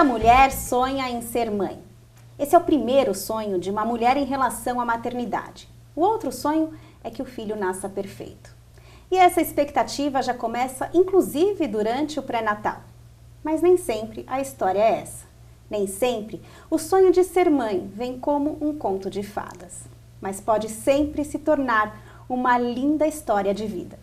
Toda mulher sonha em ser mãe. Esse é o primeiro sonho de uma mulher em relação à maternidade. O outro sonho é que o filho nasça perfeito. E essa expectativa já começa, inclusive, durante o pré-natal. Mas nem sempre a história é essa. Nem sempre o sonho de ser mãe vem como um conto de fadas. Mas pode sempre se tornar uma linda história de vida.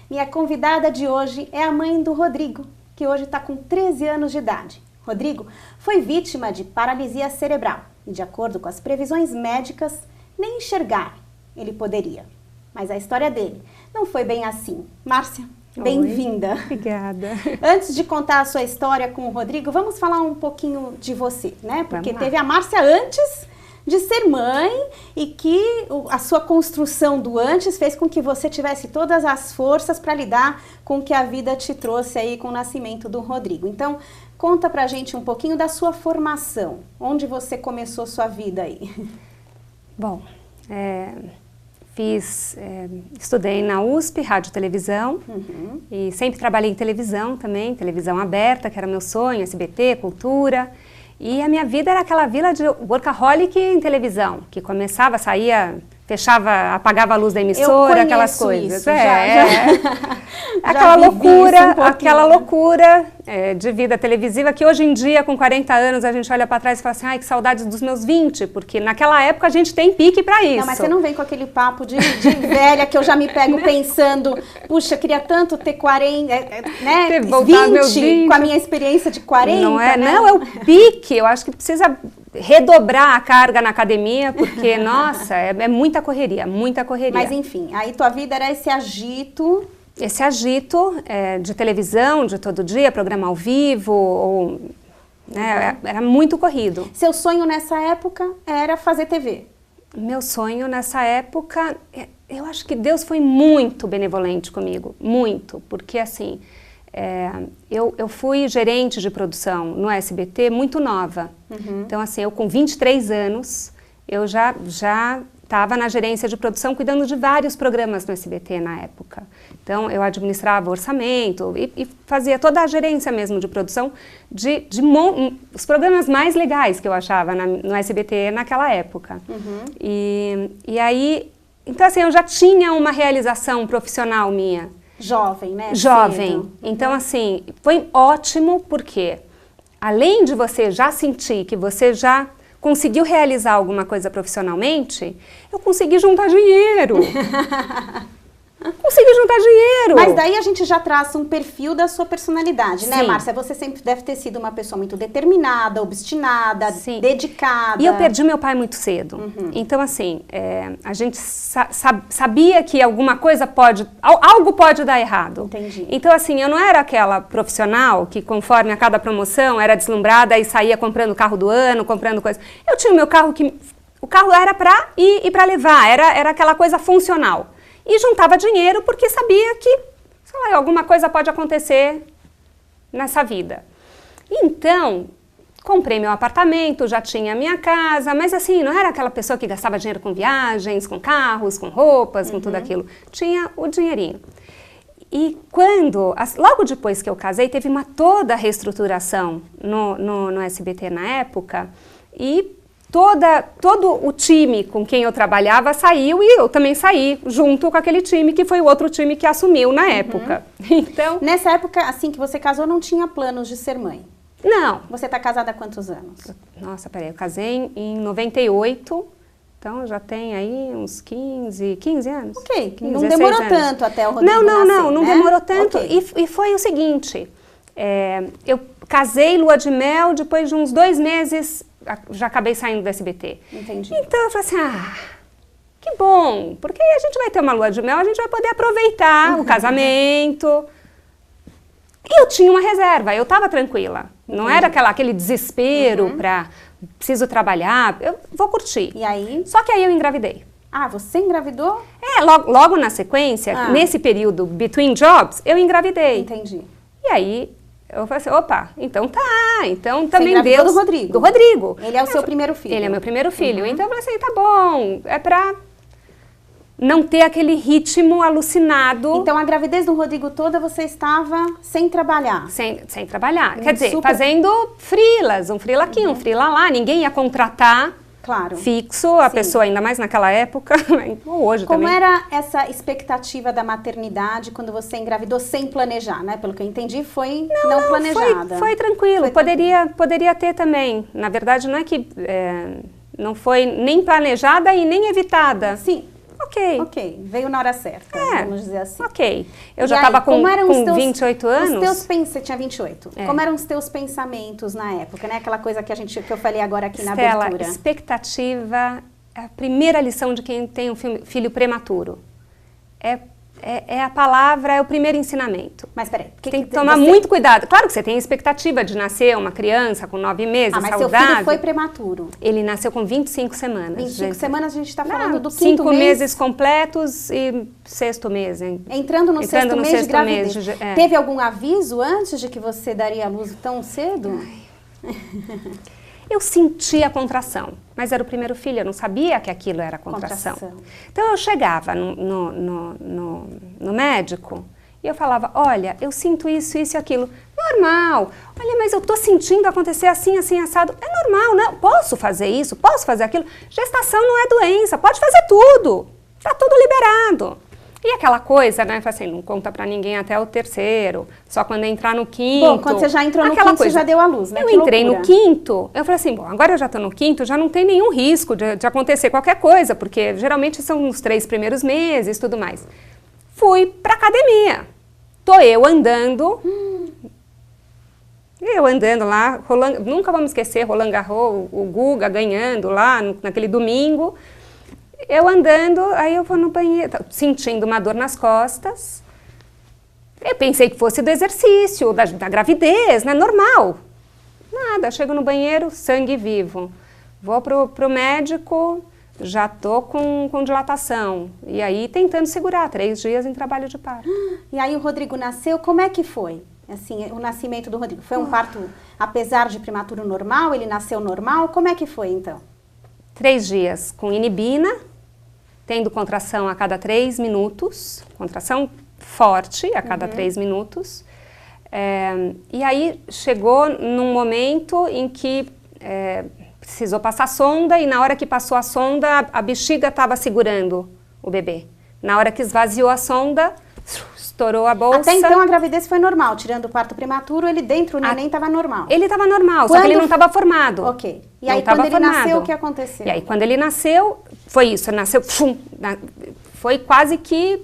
Minha convidada de hoje é a mãe do Rodrigo, que hoje está com 13 anos de idade. Rodrigo foi vítima de paralisia cerebral e, de acordo com as previsões médicas, nem enxergar ele poderia. Mas a história dele não foi bem assim. Márcia, bem-vinda. Obrigada. Antes de contar a sua história com o Rodrigo, vamos falar um pouquinho de você, né? Porque teve a Márcia antes de ser mãe e que a sua construção do antes fez com que você tivesse todas as forças para lidar com o que a vida te trouxe aí com o nascimento do Rodrigo. Então, conta pra gente um pouquinho da sua formação. Onde você começou sua vida aí? Bom, estudei na USP, rádio e televisão, e sempre trabalhei em televisão também, televisão aberta, que era meu sonho, SBT, cultura. E a minha vida era aquela vida de workaholic em televisão, que começava, saía, fechava, apagava a luz da emissora, aquelas coisas. Isso, Aquela loucura de vida televisiva que hoje em dia, com 40 anos, a gente olha para trás e fala assim, ai, que saudades dos meus 20, porque naquela época a gente tem pique para isso. Não, mas você não vem com aquele papo de velha que eu já me pego pensando, puxa, queria tanto ter 40, né, 20, com a minha experiência de 40. Não é, né? Não, é o pique, eu acho que precisa redobrar a carga na academia, porque, nossa, é muita correria, muita correria. Mas enfim, aí tua vida era esse agito... de televisão, de todo dia, programa ao vivo, era muito corrido. Seu sonho nessa época era fazer TV? Meu sonho nessa época, eu acho que Deus foi muito benevolente comigo, muito, porque assim, eu fui gerente de produção no SBT muito nova. Então assim, eu com 23 anos, eu já estava na gerência de produção cuidando de vários programas no SBT na época. Então, eu administrava orçamento e fazia toda a gerência mesmo de produção os programas mais legais que eu achava no SBT naquela época. E aí, então assim, eu já tinha uma realização profissional minha. Jovem, né? Jovem. Cedo. Então, assim, foi ótimo porque, além de você já sentir que você já conseguiu realizar alguma coisa profissionalmente, eu consegui juntar dinheiro. Mas daí a gente já traça um perfil da sua personalidade, né, Sim. Márcia? Você sempre deve ter sido uma pessoa muito determinada, obstinada, Sim. dedicada. E eu perdi meu pai muito cedo. Então, assim, a gente sabia que alguma coisa algo pode dar errado. Entendi. Então, assim, eu não era aquela profissional que, conforme a cada promoção, era deslumbrada e saía comprando o carro do ano, comprando coisa. Eu tinha o meu carro o carro era para ir e para levar, era aquela coisa funcional. E juntava dinheiro porque sabia que, sei lá, alguma coisa pode acontecer nessa vida. Então, comprei meu apartamento, já tinha minha casa, mas assim, não era aquela pessoa que gastava dinheiro com viagens, com carros, com roupas, com tudo aquilo. Tinha o dinheirinho. E logo depois que eu casei, teve toda a reestruturação no SBT na época, e todo o time com quem eu trabalhava saiu e eu também saí junto com aquele time que foi o outro time que assumiu na época. Então, nessa época, assim que você casou, não tinha planos de ser mãe? Não. Você está casada há quantos anos? Nossa, peraí, eu casei em 98, então já tem aí uns 15 anos. Ok, 15, não demorou tanto até o Rodrigo nascer, não né? demorou tanto. Okay. E foi o seguinte, eu casei, lua de mel, depois de uns 2 meses... já acabei saindo do SBT. Entendi. Então eu falei assim, que bom, porque aí a gente vai ter uma lua de mel, a gente vai poder aproveitar o casamento. E eu tinha uma reserva, eu estava tranquila. Não era aquele desespero para preciso trabalhar, eu vou curtir. E aí? Só que aí eu engravidei. Ah, você engravidou? Logo na sequência, nesse período between jobs, eu engravidei. Entendi. E aí... eu falei assim, opa, então então também Você Deus... do Rodrigo? Do Rodrigo. Ele é o seu primeiro filho? Ele é meu primeiro filho. Então eu falei assim, tá bom, não ter aquele ritmo alucinado. Então, a gravidez do Rodrigo toda, você estava sem trabalhar? Sem trabalhar. Quer dizer, fazendo freelas, um freela aqui, um freela lá. Ninguém ia contratar fixo, a pessoa, ainda mais naquela época, ou hoje também. Como também. era essa expectativa da maternidade quando você engravidou sem planejar, né? Pelo que eu entendi, foi não planejada. Foi tranquilo, poderia ter também. Na verdade, não é que não foi nem planejada e nem evitada. Sim. Ok. Veio na hora certa, vamos dizer assim. Ok. Eu já estava com 28 anos. Você tinha 28. Como eram os teus pensamentos na época, né? Aquela coisa que eu falei agora aqui na abertura. Expectativa é a primeira lição de quem tem um filho prematuro. É a palavra, é o primeiro ensinamento. Mas peraí. Tem que tomar muito cuidado. Claro que você tem a expectativa de nascer uma criança com 9 meses, mas saudável. Seu filho foi prematuro. Ele nasceu com 25 semanas. 25 semanas a gente está falando do 5 5 meses completos e 6º mês. Entrando no 6º mês de gravidez. Teve algum aviso antes de que você daria à luz tão cedo? Eu sentia a contração, mas era o primeiro filho, eu não sabia que aquilo era contração. Então eu chegava no médico e eu falava, olha, eu sinto isso e aquilo. Normal. Olha, mas eu tô sentindo acontecer assim, assim, assado. É normal, não? Posso fazer isso? Posso fazer aquilo? Gestação não é doença, pode fazer tudo. Tá tudo liberado. E aquela coisa, né, assim, não conta pra ninguém até o 3º, só quando entrar no 5º. Bom, quando você já entrou no 5º, você já deu à luz, né? Eu entrei no 5º, eu falei assim, bom, agora eu já tô no 5º, já não tem nenhum risco de acontecer qualquer coisa, porque geralmente são os 3 primeiros meses e tudo mais. Fui pra academia. Tô eu andando lá, nunca vamos esquecer, Roland Garros, o Guga ganhando lá naquele domingo. Eu andando, aí eu vou no banheiro, sentindo uma dor nas costas. Eu pensei que fosse do exercício, da gravidez, né? Normal. Nada, chego no banheiro, sangue vivo. Vou pro médico, já tô com dilatação. E aí tentando segurar, 3 dias em trabalho de parto. E aí o Rodrigo nasceu, como é que foi? Assim, o nascimento do Rodrigo, foi um parto, apesar de prematuro normal, ele nasceu normal? Como é que foi então? 3 dias com inibina, tendo contração a cada 3 minutos, contração forte a cada 3 minutos. E aí chegou num momento em que precisou passar a sonda e na hora que passou a sonda, a bexiga estava segurando o bebê. Na hora que esvaziou a sonda, estourou a bolsa. Até então a gravidez foi normal, tirando o parto prematuro, ele dentro, o neném estava normal. Ele estava normal, só que ele não estava formado. Ok. E aí quando ele nasceu, o que aconteceu? E aí quando ele nasceu, foi isso, nasceu, foi quase que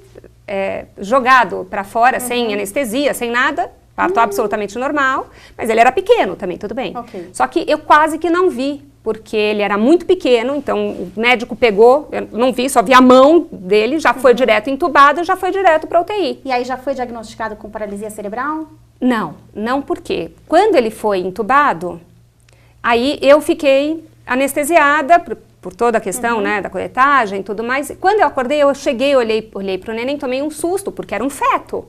jogado para fora, sem anestesia, sem nada, parto absolutamente normal, mas ele era pequeno também, tudo bem. Okay. Só que eu quase que não vi, porque ele era muito pequeno, então o médico pegou, eu não vi, só vi a mão dele, já foi direto entubado, já foi direto para UTI. E aí já foi diagnosticado com paralisia cerebral? Não porque quando ele foi entubado, aí eu fiquei anestesiada por toda a questão, né, da coletagem e tudo mais. Quando eu acordei, eu cheguei, olhei pro neném, tomei um susto, porque era um feto.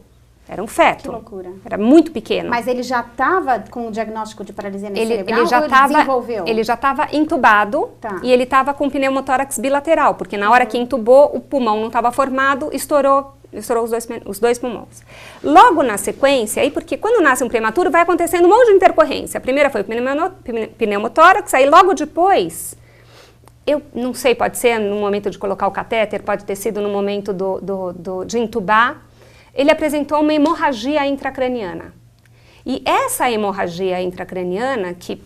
Era um feto. Que loucura. Era muito pequeno. Mas ele já estava com o diagnóstico de paralisia cerebral ele já ou ele desenvolveu? Ele já estava entubado e ele estava com pneumotórax bilateral, porque na hora que entubou, o pulmão não estava formado, estourou os dois pulmões. Logo na sequência, aí porque quando nasce um prematuro vai acontecendo um monte de intercorrência. A primeira foi o pneumotórax, aí logo depois, eu não sei, pode ser no momento de colocar o catéter, pode ter sido no momento de entubar, ele apresentou uma hemorragia intracraniana. E essa hemorragia intracraniana, que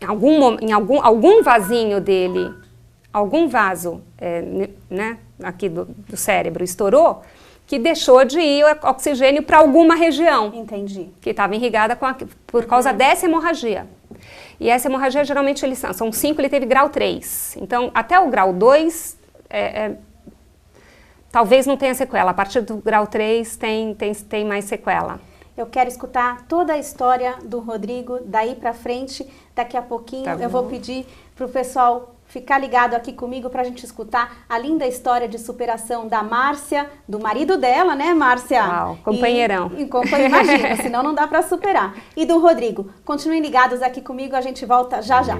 em algum vasinho dele, algum vaso né, aqui do cérebro estourou, que deixou de ir oxigênio para alguma região. Entendi. Que estava irrigada por causa dessa hemorragia. E essa hemorragia, geralmente, são 5, ele teve grau 3. Então, até o grau 2, talvez não tenha sequela. A partir do grau 3, tem mais sequela. Eu quero escutar toda a história do Rodrigo daí pra frente. Daqui a pouquinho eu vou pedir pro pessoal ficar ligado aqui comigo para a gente escutar a linda história de superação da Márcia, do marido dela, né, Márcia? Uau, companheirão. Imagina, senão não dá para superar. E do Rodrigo. Continuem ligados aqui comigo, a gente volta já já.